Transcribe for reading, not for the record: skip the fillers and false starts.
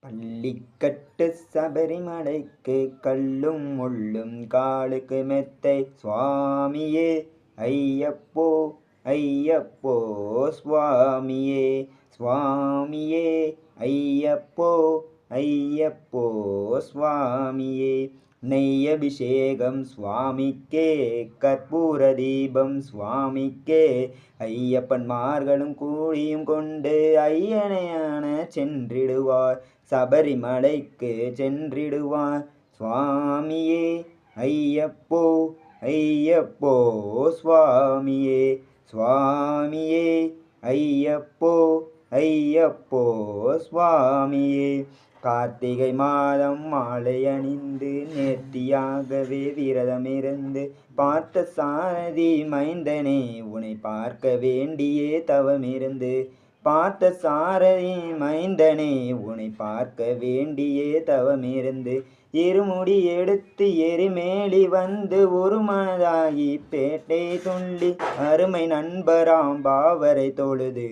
பள்ளிக்கட்டு சபரிமலைக்கு கல்லும் முள்ளும் காலுக்கு மெத்தை சுவாமியே ஐயப்போ ஐயப்போ சுவாமியே சுவாமியே ஐயப்போ ஐயப்போ சுவாமியே நெய் அபிஷேகம் சுவாமிக்கே கற்பூர தீபம் சுவாமிக்கே ஐயப்பன்மார்களும் கூடியும் கொண்டு ஐயனையான சென்றிடுவார் சபரிமலைக்கு சென்றிடுவார் சுவாமியே ஐயப்போ ஐயப்போ சுவாமியே சுவாமியே ஐயப்போ ஐயப்போ சுவாமியே கார்த்திகை மாதம் மாலை அணிந்து நேர்த்தியாகவே விரதமிருந்து பார்த்த சாரதி மைந்தனே உன்னை பார்க்க வேண்டியே தவமிருந்து பார்த்த சாரதி மைந்தனே உன்னை பார்க்க வேண்டியே தவமிருந்து இருமுடி எடுத்து எரிமேலி வந்து ஒரு மனதாகி பேட்டை துள்ளி அருமை நண்பராம் பாவரை தொழுது